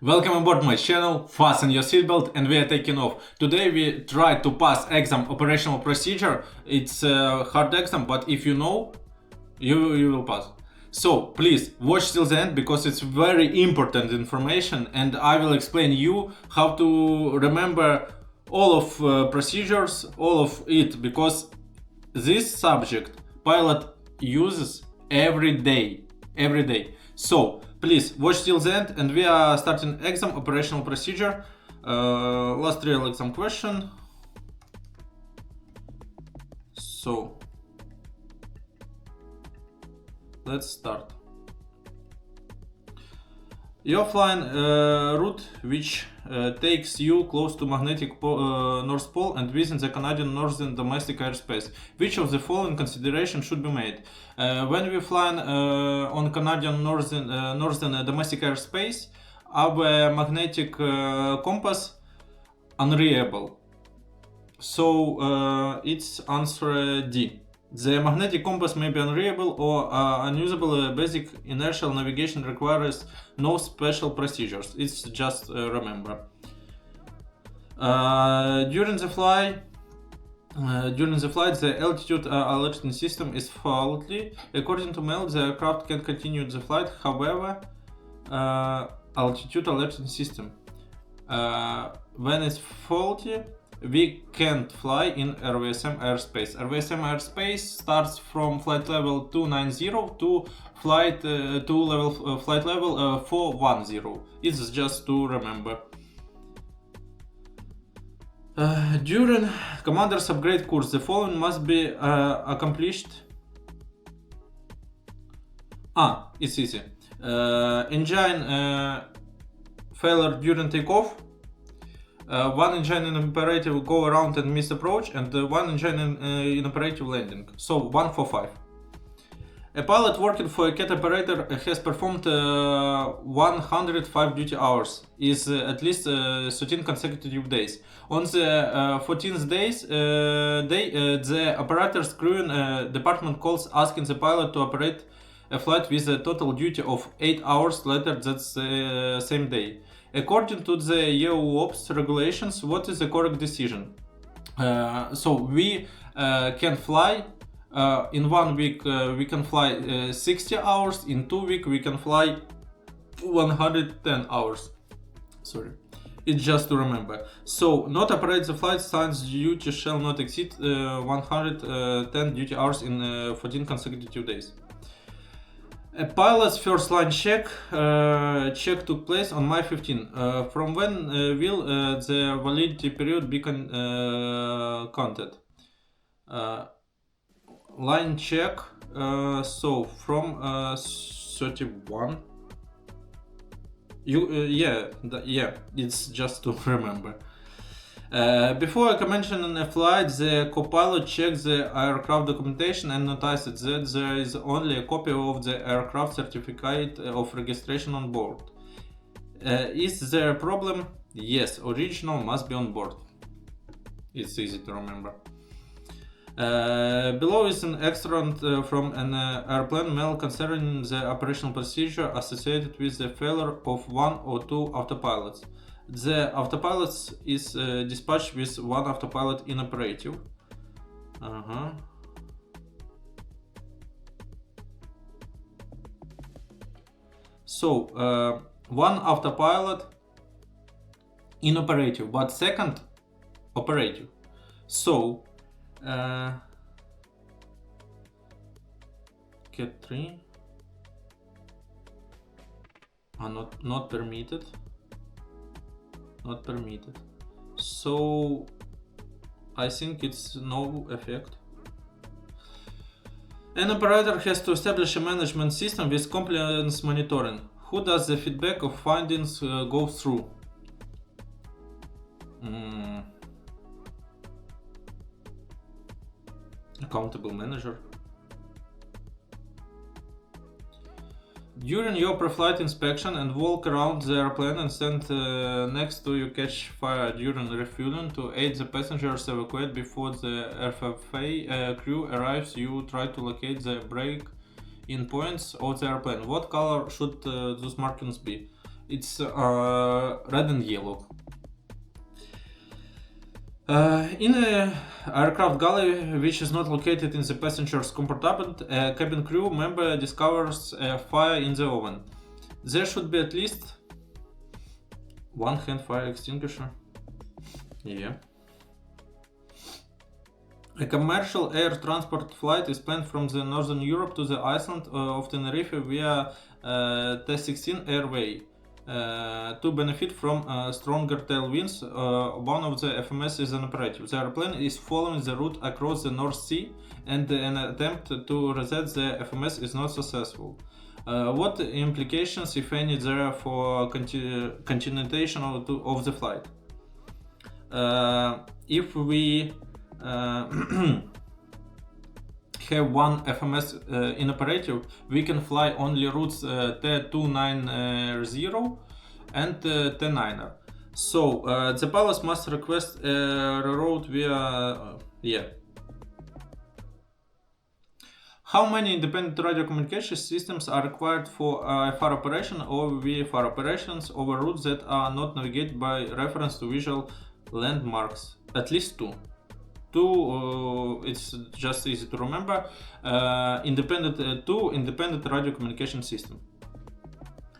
Welcome aboard my channel, fasten your seatbelt and we are taking off. Today we try to pass exam operational procedure. It's a hard exam, but if you know, you will pass. So please watch till the end because it's very important information and I will explain you how to remember all of procedures, all of it, because this subject pilot uses every day. So please watch till the end and we are starting exam operational procedure. Last real exam question. So let's start. You're flying a route which takes you close to magnetic North Pole and within the Canadian Northern domestic airspace. Which of the following considerations should be made? When we fly on Canadian Northern domestic airspace, our magnetic compass unreliable. So it's answer D. The magnetic compass may be unreliable or unusable. Basic inertial navigation requires no special procedures. It's just remember. During the flight, the altitude alerting system is faulty. According to Mel, the aircraft can continue the flight. However, altitude alerting system, when it's faulty, we can't fly in RVSM airspace. RVSM airspace starts from flight level 290 to flight level 410. It's just to remember. During commander's upgrade course, the following must be accomplished. It's easy. Engine failure during takeoff. One engine inoperative go around and miss approach, and one engine inoperative landing. So 1 for 5. A pilot working for a CAT operator has performed 105 duty hours, is at least 13 consecutive days. On the 14th day, the operator's crewing department calls asking the pilot to operate a flight with a total duty of 8 hours later that same day. According to the EU Ops regulations, what is the correct decision? So we can fly in 1 week. We can fly 60 hours. In 2 weeks, we can fly 110 hours. Sorry, it's just to remember. So not operate the flight. Science duty shall not exceed 110 duty hours in 14 consecutive days. A pilot's first line check took place on May 15. From when will the validity period be counted? Line check. So from 31. It's just to remember. Before commencing a flight, the co-pilot checks the aircraft documentation and notices that there is only a copy of the aircraft certificate of registration on board. Is there a problem? Yes, original must be on board. It's easy to remember. Below is an extract from an airplane mail concerning the operational procedure associated with the failure of one or two autopilots. The autopilot is dispatched with one autopilot inoperative. So one autopilot inoperative, but second operative. So Cat 3 are not permitted. Not permitted. So I think it's no effect. An operator has to establish a management system with compliance monitoring. Who does the feedback of findings go through? Accountable manager. During your pre-flight inspection and walk around the airplane and stand next to you catch fire during refueling to aid the passengers evacuate before the RFA crew arrives, you try to locate the break-in points of the airplane. What color should those markings be? It's red and yellow. In an aircraft galley which is not located in the passenger's compartment, a cabin crew member discovers a fire in the oven. There should be at least one hand fire extinguisher. Yeah. A commercial air transport flight is planned from the Northern Europe to the island of Tenerife via T-16 airway. To benefit from stronger tailwinds, one of the FMS is inoperative. The airplane is following the route across the North Sea, and an attempt to reset the FMS is not successful. What implications, if any, there are for continuation of the flight? If we have one FMS inoperative, we can fly only routes T290 and T9er. So the pilots must request a reroute via How many independent radio communication systems are required for IFR operation or VFR operations over routes that are not navigated by reference to visual landmarks? At least two. It's just easy to remember. Two independent radio communication system.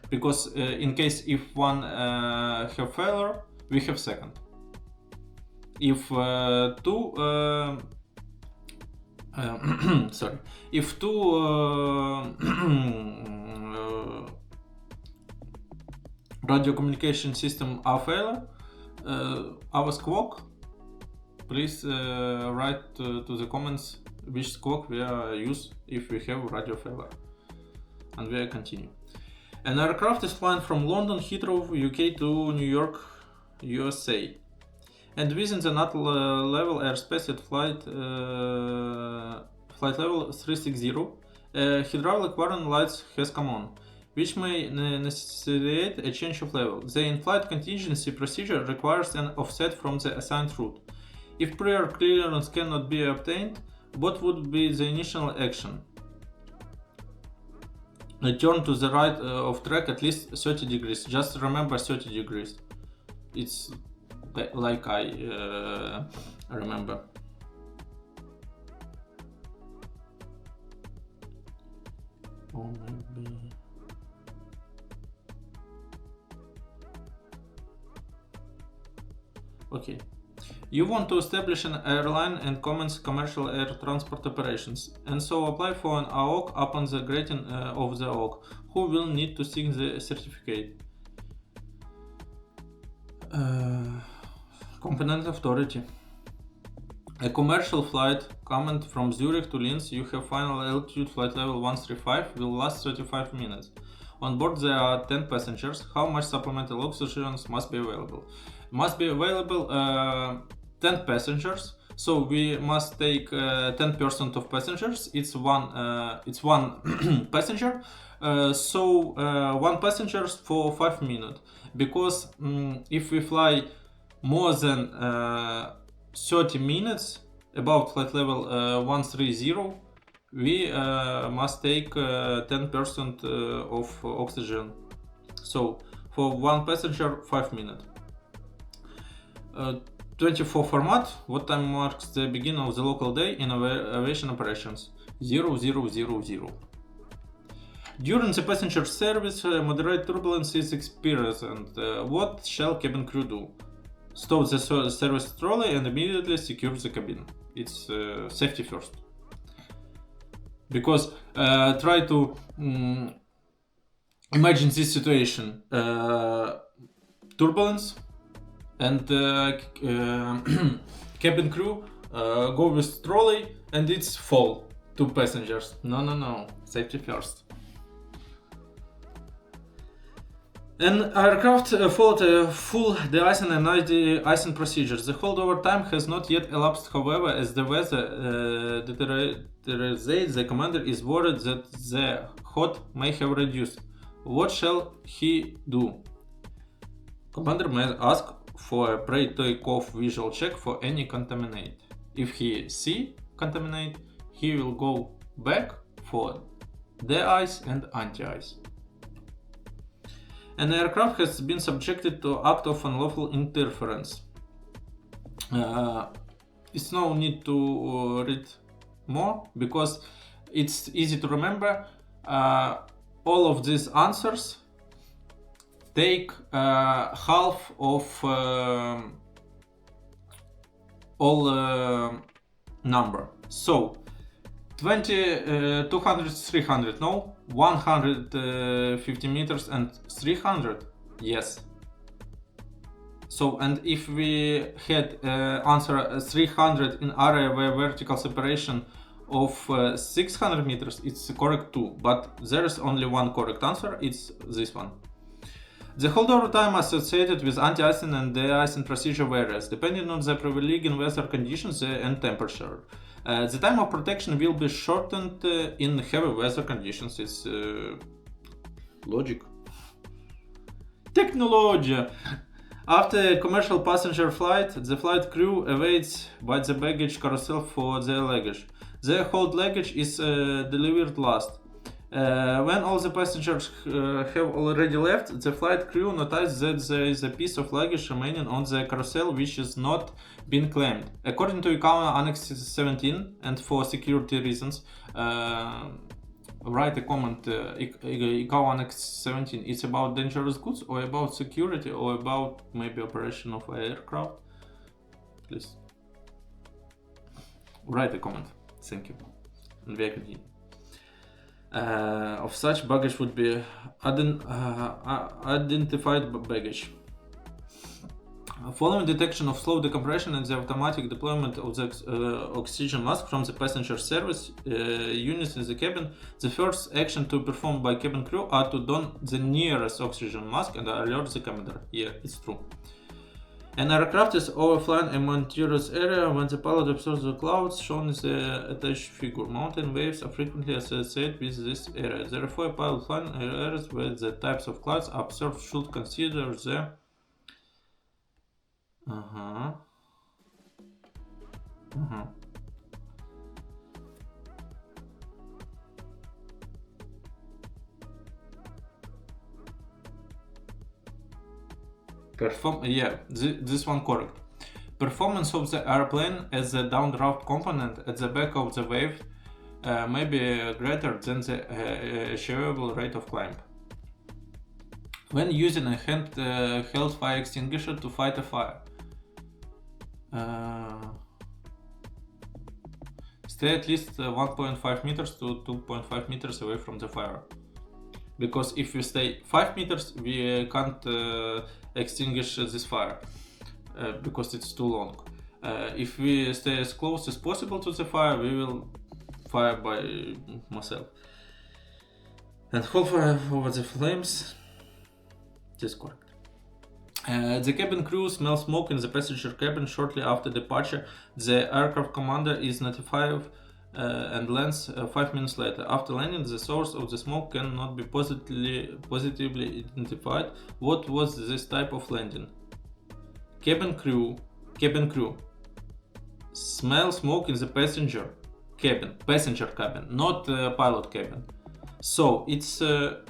Because in case if one have failure, we have second. If two if two radio communication system are failure, our squawk. Please write to the comments which squawk we use if we have radio failure. And we continue. An aircraft is flying from London Heathrow, UK to New York, USA. And within the NATO level airspace at flight level 360, hydraulic warning lights has come on, which may necessitate a change of level. The in-flight contingency procedure requires an offset from the assigned route. If prior clearance cannot be obtained, what would be the initial action? Turn to the right of track at least 30 degrees. Just remember 30 degrees. It's like I remember. Or maybe... Okay. You want to establish an airline and commence commercial air transport operations, and so apply for an AOC upon the granting of the AOC. Who will need to seek the certificate? Competent authority. A commercial flight coming from Zurich to Linz, you have final altitude flight level 135, will last 35 minutes. On board there are 10 passengers. How much supplemental oxygen must be available? Must be available 10 passengers, so we must take 10% of passengers. It's one passenger, so one passenger for 5 minutes, because if we fly more than 30 minutes above flight level 130, we must take 10% of oxygen. So for one passenger 5 minutes. 24 format. What time marks the beginning of the local day in aviation operations? 0000. During the passenger service, moderate turbulence is experienced, and what shall cabin crew do? Stop the service trolley and immediately secure the cabin. It's safety first. Because try to imagine this situation: turbulence, and cabin crew go with trolley and it's fall. 2 passengers. No. Safety first. An aircraft followed a full de-icing and de-icing procedures. The holdover time has not yet elapsed, however, as the weather deteriorates, the commander is worried that the hot may have reduced. What shall he do? Commander may ask for a pre-takeoff visual check for any contaminate. If he see contaminate, he will go back for de-ice and anti-ice. An aircraft has been subjected to act of unlawful interference. It's no need to read more because it's easy to remember. All of these answers take half of all number. So 20, 200, 300, no. 150 meters and 300, yes. So, and if we had answer 300 in area where vertical separation of 600 meters, it's correct too, but there is only one correct answer, it's this one. The holdover time associated with anti-icing and de-icing procedure varies, depending on the prevailing weather conditions and temperature. The time of protection will be shortened in heavy weather conditions. It's logic. Technology. After a commercial passenger flight, the flight crew awaits by the baggage carousel for their luggage. Their hold luggage is delivered last. When all the passengers have already left, the flight crew notices that there is a piece of luggage remaining on the carousel which has not been claimed. According to ICAO Annex 17, and for security reasons, write a comment. ICAO Annex 17, it's about dangerous goods or about security or about maybe operation of aircraft? Please write a comment. Thank you. And we continue. Of such baggage would be identified baggage. Following detection of slow decompression and the automatic deployment of the oxygen mask from the passenger service units in the cabin, the first action to perform by cabin crew are to don the nearest oxygen mask and alert the commander. Yeah, it's true. An aircraft is overflying a mountainous area when the pilot observes the clouds shown in the attached figure. Mountain waves are frequently associated with this area. Therefore, a pilot flying areas where the types of clouds observed should consider the this one correct. Performance of the airplane as a downdraft component at the back of the wave may be greater than the achievable rate of climb. When using a handheld fire extinguisher to fight a fire, stay at least 1.5 meters to 2.5 meters away from the fire. Because if we stay 5 meters, we can't extinguish this fire because it's too long. If we stay as close as possible to the fire, we will fire by myself. And hold fire over the flames. This is correct. The cabin crew smells smoke in the passenger cabin shortly after departure. The aircraft commander is notified and lands 5 minutes later. After landing, the source of the smoke cannot be positively identified. What was this type of landing? Cabin crew smell smoke in the passenger cabin, not pilot cabin. So it's a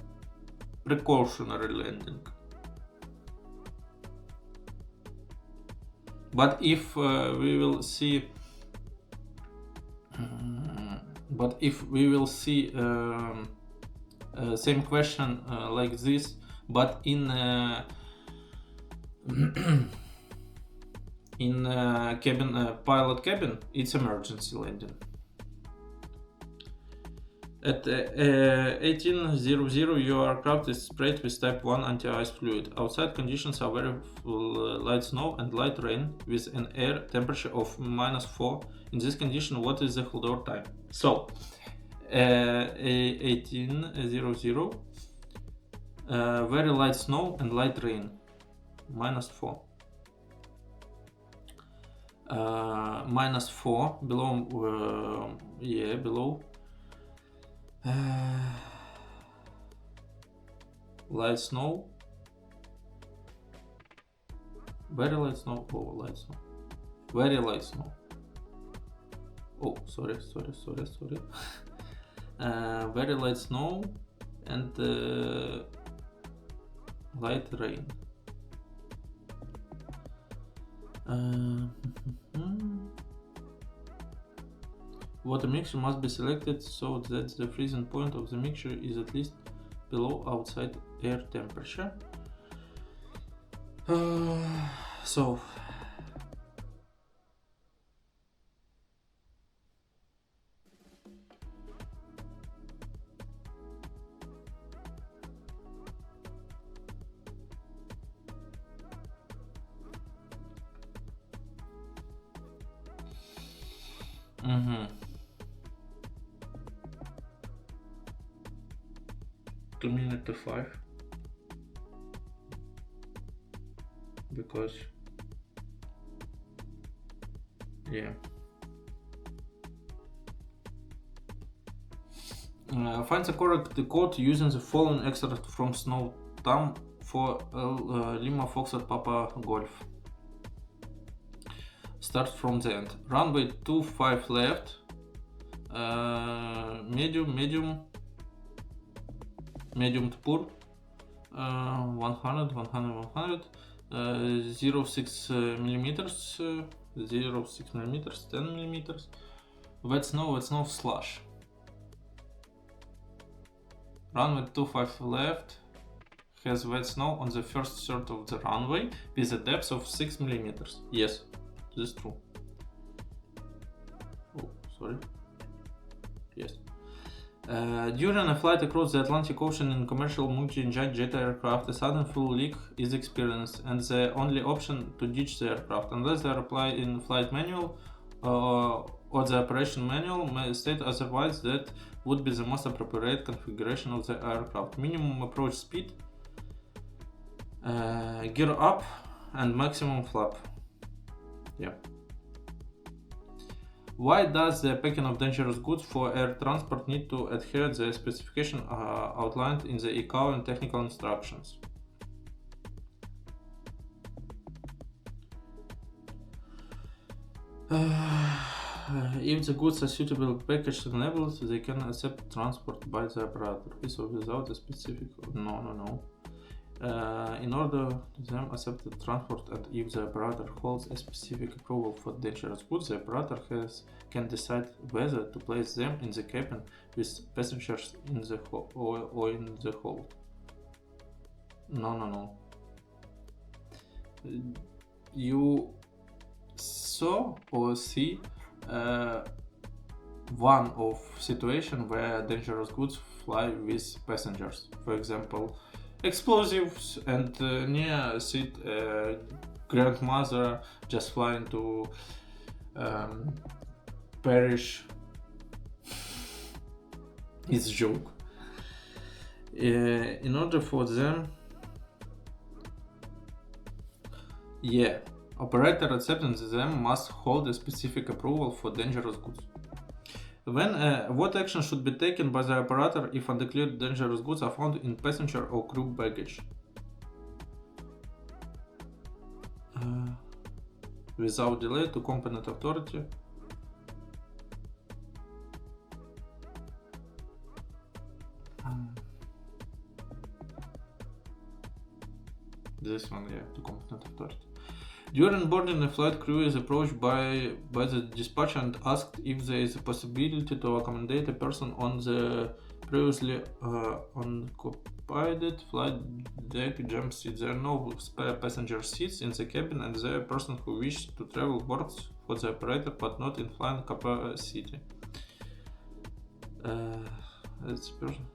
precautionary landing. But if we will see same question like this, but in pilot cabin, it's emergency landing. At 1800, your aircraft is sprayed with type 1 anti-ice fluid. Outside conditions are very light snow and light rain with an air temperature of -4. In this condition, what is the holdover time? So, 1800, very light snow and light rain, -4. -4 below, below. Light snow, very light snow, light snow, very light snow. Sorry. Very light snow and light rain. Water mixture must be selected so that the freezing point of the mixture is at least below outside air temperature. So community 5 because yeah. Find the correct code using the following extract from Snow Tam for Lima Foxtrot Papa Golf. Start from the end. Runway 25 left. Medium to poor. 100, 0.6 millimeters, 0.6 millimeters, 10 millimeters. Wet snow slush. Runway 25 left has wet snow on the first third of the runway with a depth of 6 millimeters. Yes, this is true. Oh, sorry. Yes. During a flight across the Atlantic Ocean in commercial multi-engine jet aircraft, a sudden fuel leak is experienced, and the only option to ditch the aircraft, unless they are applied in flight manual or the operation manual may state otherwise, that would be the most appropriate configuration of the aircraft. Minimum approach speed, gear up, and maximum flap. Yeah. Why does the packing of dangerous goods for air transport need to adhere to the specification outlined in the ICAO and technical instructions? If the goods are suitably packaged and labeled, they can accept transport by the operator, with or without a specific. No. In order to them accept the transport, and if the operator holds a specific approval for dangerous goods, the operator can decide whether to place them in the cabin with passengers in the or in the hold. No. You saw or see one of situation where dangerous goods fly with passengers. For example, explosives, and near seat grandmother just flying to perish. It's a joke. In order for them, operator accepting them must hold a specific approval for dangerous goods. When what action should be taken by the operator if undeclared dangerous goods are found in passenger or crew baggage? Without delay to competent authority. This one, to competent authority. During boarding, the flight crew is approached by the dispatcher and asked if there is a possibility to accommodate a person on the previously occupied flight deck jump seat. There are no spare passenger seats in the cabin, and the person who wishes to travel boards for the operator but not in flying capacity. That's person.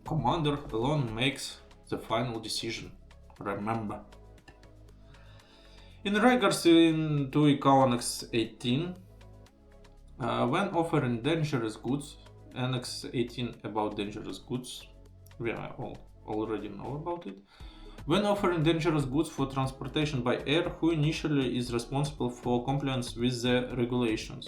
Commander alone makes the final decision. Remember. In regards to ICAO Annex 18, when offering dangerous goods, Annex 18 about dangerous goods, we already know about it. When offering dangerous goods for transportation by air, who initially is responsible for compliance with the regulations?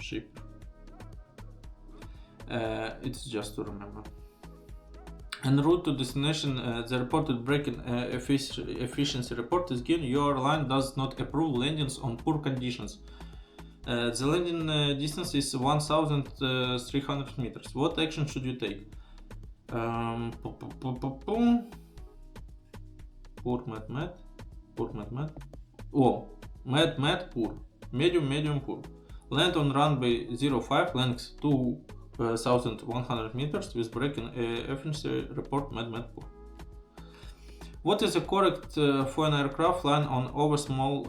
Ship. It's just to remember. En route to destination, the reported break-in efficiency report is given. Your airline does not approve landings on poor conditions. The landing distance is 1,300 meters. What action should you take? Poor, mad. Oh, mad, poor. Medium, poor. Land on runway 05, length 2,100 meters with break-in efficiency report mad, poor. What is the correct for an aircraft flying on over small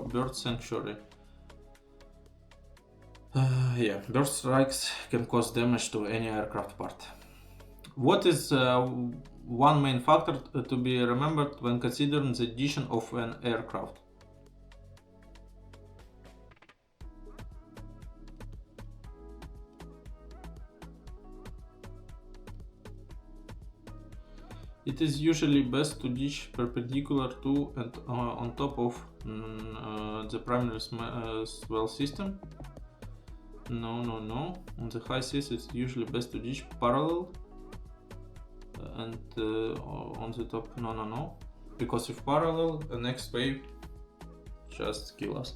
bird sanctuary? Bird strikes can cause damage to any aircraft part. What is one main factor to be remembered when considering the addition of an aircraft? It is usually best to ditch perpendicular to and on top of the primary swell system. No. On the high seas, it's usually best to ditch parallel. And on the top, no. Because if parallel, the next wave just kill us.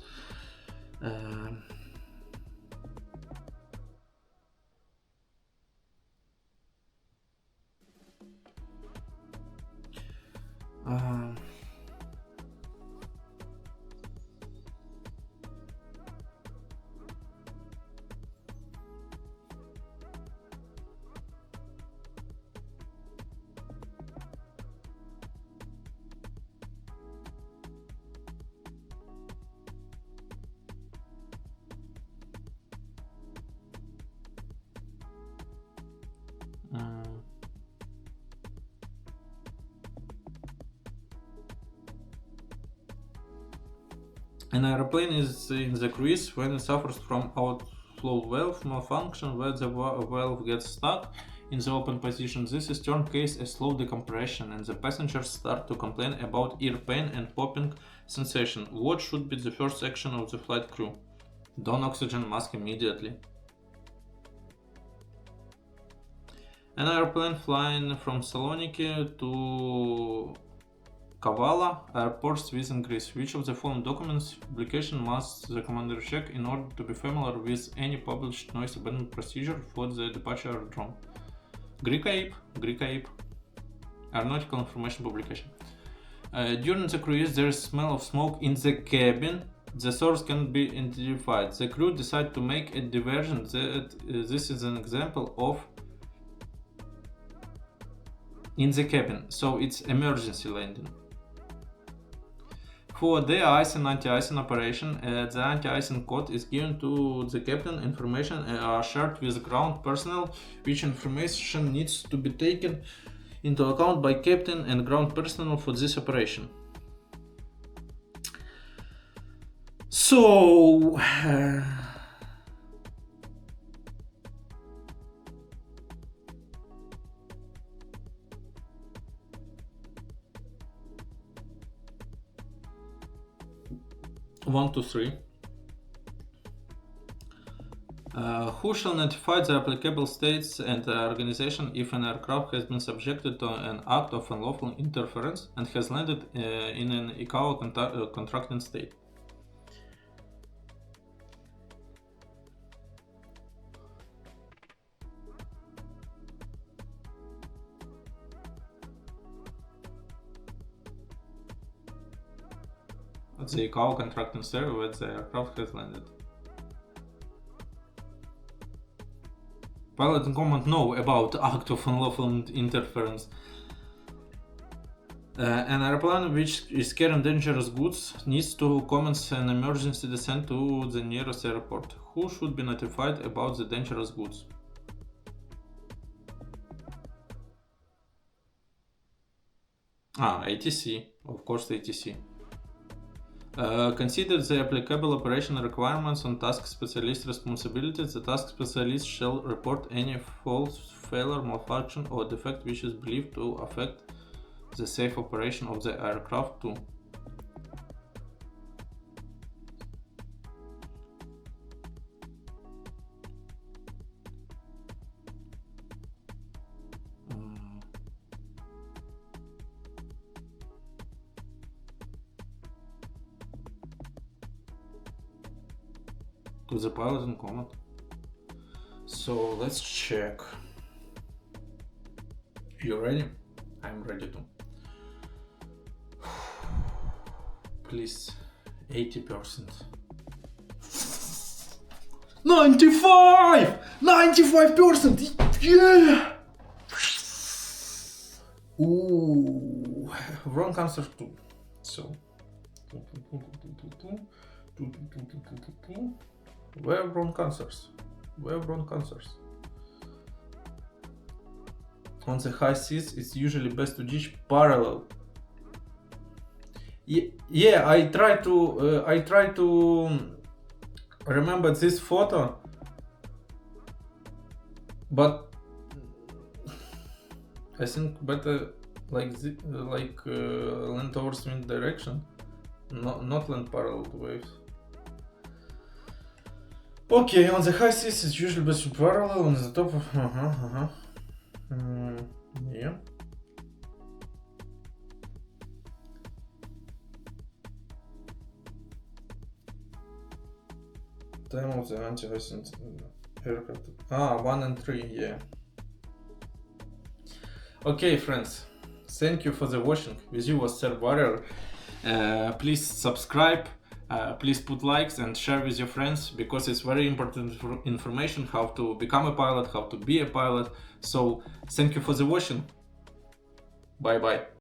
An airplane is in the cruise when it suffers from outflow valve malfunction, where the valve gets stuck in the open position. This is termed case a slow decompression, and the passengers start to complain about ear pain and popping sensation. What should be the first action of the flight crew? Don oxygen mask immediately. An airplane flying from Saloniki to Kavala airports within Greece. Which of the following documents application must the commander check in order to be familiar with any published noise abandonment procedure for the departure aerodrome? Greek AIP. Aeronautical information publication. During the cruise, there is smell of smoke in the cabin. The source can be identified. The crew decide to make a diversion. This is an example of in the cabin, so it's emergency landing. For the icing anti-icing operation, the anti-icing code is given to the captain. Information are shared with ground personnel, which information needs to be taken into account by captain and ground personnel for this operation. So, 1 to 3. Who shall notify the applicable states and the organization if an aircraft has been subjected to an act of unlawful interference and has landed in an ICAO contracting state? The ICAO contracting state where the aircraft has landed. Pilot and command know about act of unlawful interference. An airplane which is carrying dangerous goods needs to commence an emergency descent to the nearest airport. Who should be notified about the dangerous goods? ATC, of course, ATC. Consider the applicable operational requirements on task specialist responsibilities. The task specialist shall report any fault, failure, malfunction, or defect which is believed to affect the safe operation of the aircraft too. to the pilot in command. So let's check. You ready? I'm ready to. Please, 80%. 95! 95%! Yeah! Ooh, wrong answer too. So, where wrong answers? Where wrong answers? On the high seas, it's usually best to ditch parallel. Yeah, I try to remember this photo, but I think better like land towards wind direction, not land parallel to waves. Okay, on the high seas it's usually best to parallel on the top of yeah. Time of the anti-ice aircraft. 1 and 3, yeah. Okay, friends, thank you for the watching. With you was Sir Warrior. Please subscribe, please put likes and share with your friends, because it's very important information how to become a pilot, how to be a pilot. So thank you for the watching. Bye bye.